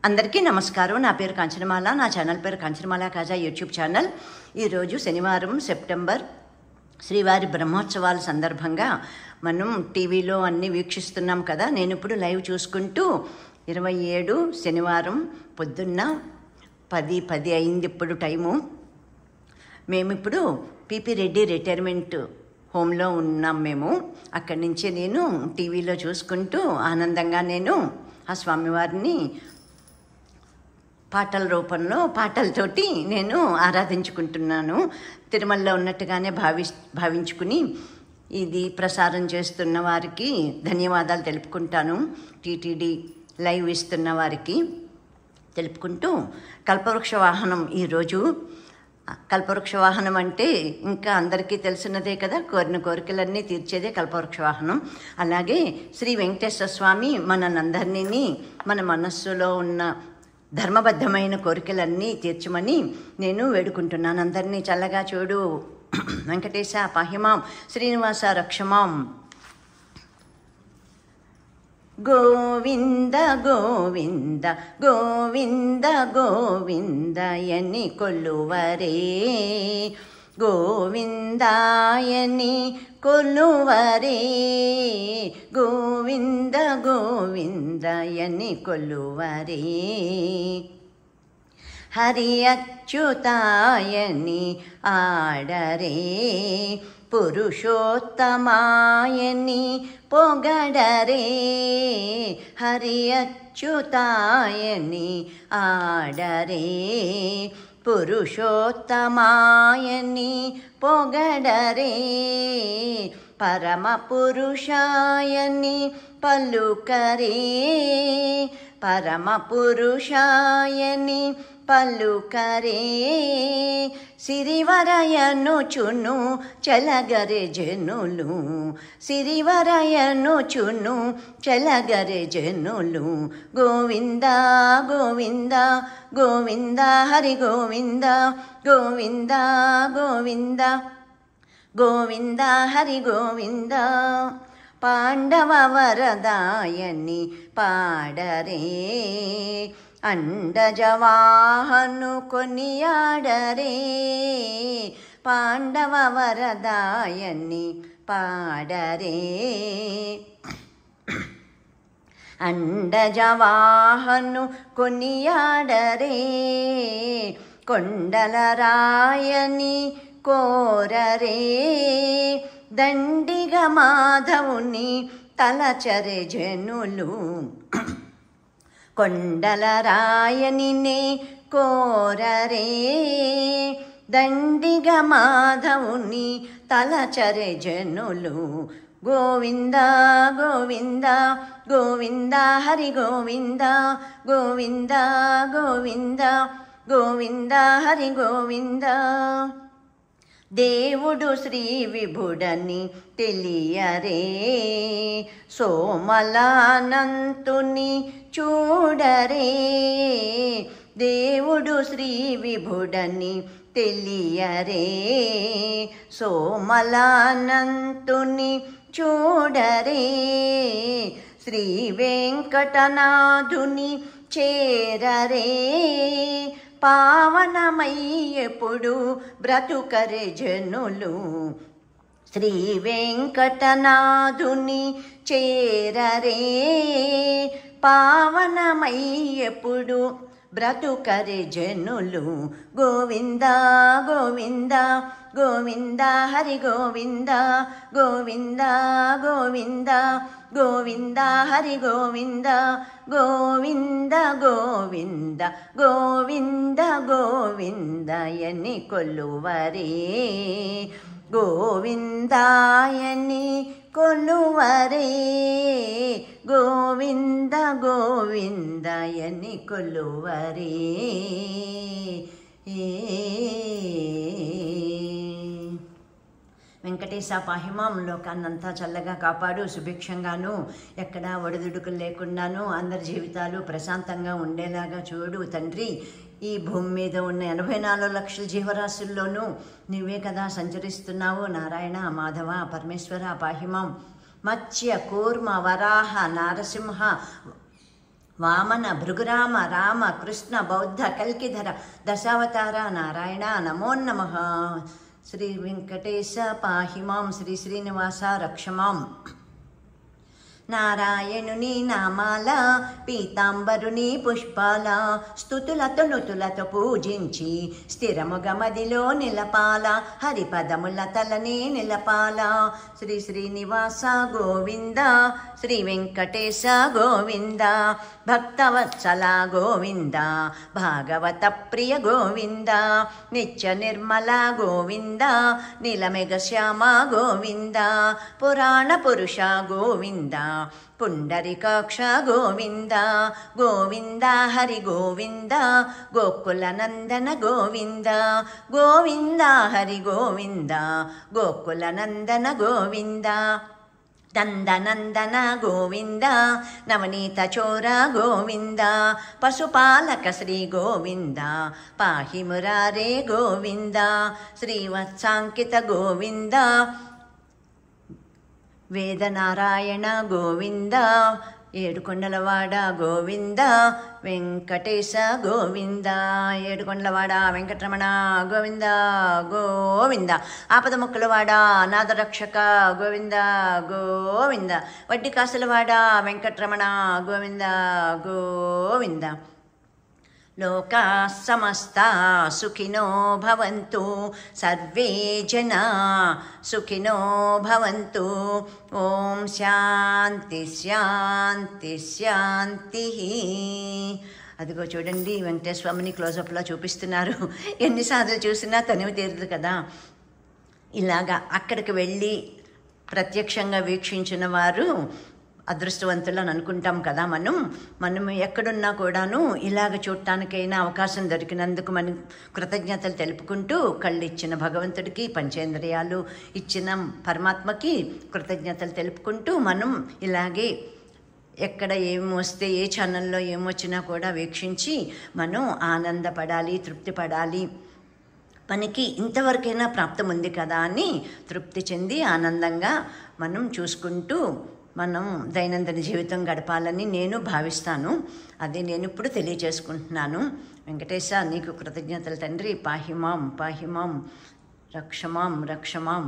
అందరికీ నమస్కారం. నా పేరు కాంచనమాల. నా ఛానల్ పేరు కాంచనమాల కాజా యూట్యూబ్ ఛానల్. ఈరోజు శనివారం సెప్టెంబర్ శ్రీవారి బ్రహ్మోత్సవాల సందర్భంగా మనం టీవీలో అన్నీ వీక్షిస్తున్నాం కదా. నేను ఇప్పుడు లైవ్ చూసుకుంటూ 27 శనివారం పొద్దున్న 10 అయింది ఇప్పుడు టైము. మేమిప్పుడు పిపి రెడ్డి రిటైర్మెంట్ హోమ్లో ఉన్నాం. మేము అక్కడి నుంచి నేను టీవీలో చూసుకుంటూ ఆనందంగా నేను ఆ స్వామివారిని పాటల రూపంలో పాటలతోటి నేను ఆరాధించుకుంటున్నాను. తిరుమలలో ఉన్నట్టుగానే భావించుకుని ఇది ప్రసారం చేస్తున్న వారికి ధన్యవాదాలు తెలుపుకుంటాను. టీటీడీ లైవ్ ఇస్తున్న వారికి తెలుపుకుంటూ కల్పవృక్ష వాహనం ఈరోజు. కల్పవృక్ష వాహనం అంటే ఇంకా అందరికీ తెలిసినదే కదా, కోరిన కోరికలన్నీ తీర్చేదే కల్పవృక్ష వాహనం. అలాగే శ్రీ వెంకటేశ్వర స్వామి మనందరినీ మన మనస్సులో ఉన్న ధర్మబద్ధమైన కోరికలన్నీ తీర్చమని నేను వేడుకుంటున్నాను. అందరినీ చల్లగా చూడు వెంకటేశ పాహిమాం, శ్రీనివాస రక్షమాం. గోవింద గోవింద గోవింద గోవిందయని కొల్లువరే, గోవిందాయని కొల్లువరే, గోవింద గోవిందయని కొల్లువరే. హరి అచ్యుతాయని ఆడరే, పురుషోత్తమాయని పొగడరే. హరి అచ్యుతాయని ఆడరే, పురుషోత్తమాయని పొగడరే. పరమ పురుషాయని పలుకరే, పరమ పురుషాయని పలుకరే. సిరివరయనుచును చలగరే జనులు, సిరివరయనుచును చలగరే జనులు. గోవింద గోవింద గోవింద హరి గోవింద, గోవింద గోవింద గోవింద హరి గోవింద. పాండవ వరదాయని పాడరే, అండజవాహను కొనియాడరే. పాండవ వరదాయని పాడరే, అండజవాహను కొనియాడరే. కొండలరాయని కోరరే, దండిగ మాధవుని తలచరే జనులు. కొండలరాయనినే కోరరే, దండిగ మాధవుని తలచరే జనులు. గోవింద గోవింద గోవింద హరి గోవింద, గోవింద గోవింద గోవింద హరి గోవింద. దేవుడు శ్రీ విభుడని తెలియరే, సోమలానంతుని చూడరే. దేవుడు శ్రీ విభుడని తెలియరే, సోమలానంతుని చూడరే. శ్రీ వెంకటనాథుని చేరరే, పావనమయ్యెప్పుడు బ్రతుకరే జనులు. శ్రీ వెంకటనాథుని చేరరే, పావనమయ్యెప్పుడు బ్రతుకరే జనులు. గోవింద గోవింద గోవింద హరి గోవింద, గోవింద గోవింద గోవింద హరి గోవింద. గోవింద గోవింద గోవింద గోవిందయని కొల్లువరే, గోవిందాయని కొల్లువరే. గోవింద గోవిందయని కొల్లువరే. వెంకటేశ పాహిమాం, లోకాన్నంతా చల్లగా కాపాడు, సుభిక్షంగాను ఎక్కడా ఒడిదుడుకులు లేకుండాను అందరి జీవితాలు ప్రశాంతంగా ఉండేలాగా చూడు తండ్రి. ఈ భూమి మీద ఉన్న 84 లక్షల జీవరాశుల్లోనూ నువ్వే కదా సంచరిస్తున్నావు. నారాయణ మాధవ పరమేశ్వర పాహిమాం. మత్స్య కూర్మ వరాహ నారసింహ వామన భృగురామ రామ కృష్ణ బౌద్ధ కల్కిధర దశావతార నారాయణ నమో నమః. శ్రీ వెంకటేశ పాహి మాం, శ్రీ శ్రీనివాస రక్షమాం. నారాయణుని నామాల పీతాంబరుని పుష్పాల స్తుతులతో నుతులతో పూజించి స్థిరముగ మదిలో నిలపాల, హరిపదముల తలని నిలపాల. శ్రీ శ్రీనివాస గోవింద, శ్రీ వెంకటేశ గోవింద, భక్తవత్సల గోవింద, భాగవత ప్రియ గోవింద, నిత్య నిర్మల గోవింద, నీలమేఘ శ్యామ గోవింద, పురాణ పురుష గోవింద, పుండరీకాక్ష గోవింద గోవింద, హరి గోవింద, గోకుల నందన గోవింద గోవింద, హరి గోవింద, గోకుల నందన గోవింద, నందనందన గోవింద, నవనీత చోర గోవింద, పశుపాలక శ్రీ గోవింద, పాహి మురారే గోవింద, శ్రీవత్సాంకిత గోవింద, వేదనారాయణ గోవింద, ఏడుకొండలవాడ గోవింద, వెంకటేశ గోవింద, ఏడుకొండలవాడ వెంకటరమణ గోవింద గోవింద, ఆపదముక్కలవాడ నాదరక్షక గోవింద గోవింద, వడ్డీ కాసులవాడ వెంకటరమణ గోవింద గోవింద. లోకా సమస్తా సుఖినో భవంతు, సర్వే జనా సుఖినో భవంతు. ఓం శాంతి శాంతి శాంతి. అదిగో చూడండి, వెంకటేశ్వర స్వామిని క్లోజప్లో చూపిస్తున్నారు. ఎన్నిసార్లు చూసినా తనివి తీరదు కదా. ఇలాగా అక్కడికి వెళ్ళి ప్రత్యక్షంగా వీక్షించిన వారు అదృష్టవంతులు అని అనుకుంటాం కదా. మనం ఎక్కడున్నా కూడాను ఇలాగ చూడటానికైనా అవకాశం దొరికినందుకు మనం కృతజ్ఞతలు తెలుపుకుంటూ, కళ్ళు ఇచ్చిన భగవంతుడికి, పంచేంద్రియాలు ఇచ్చిన పరమాత్మకి కృతజ్ఞతలు తెలుపుకుంటూ మనం ఇలాగే ఎక్కడ ఏమి వస్తే, ఏ ఛానల్లో ఏమొచ్చినా కూడా వీక్షించి మనం ఆనందపడాలి, తృప్తి పడాలి. మనకి ఇంతవరకైనా ప్రాప్తం ఉంది కదా అని తృప్తి చెంది ఆనందంగా మనం చూసుకుంటూ మనం దైనందిన జీవితం గడపాలని నేను భావిస్తాను. అది నేను ఇప్పుడు తెలియజేసుకుంటున్నాను. వెంకటేశ నీకు కృతజ్ఞతలు తండ్రి. పాహిమాం పాహిమాం, రక్షమాం రక్షమాం.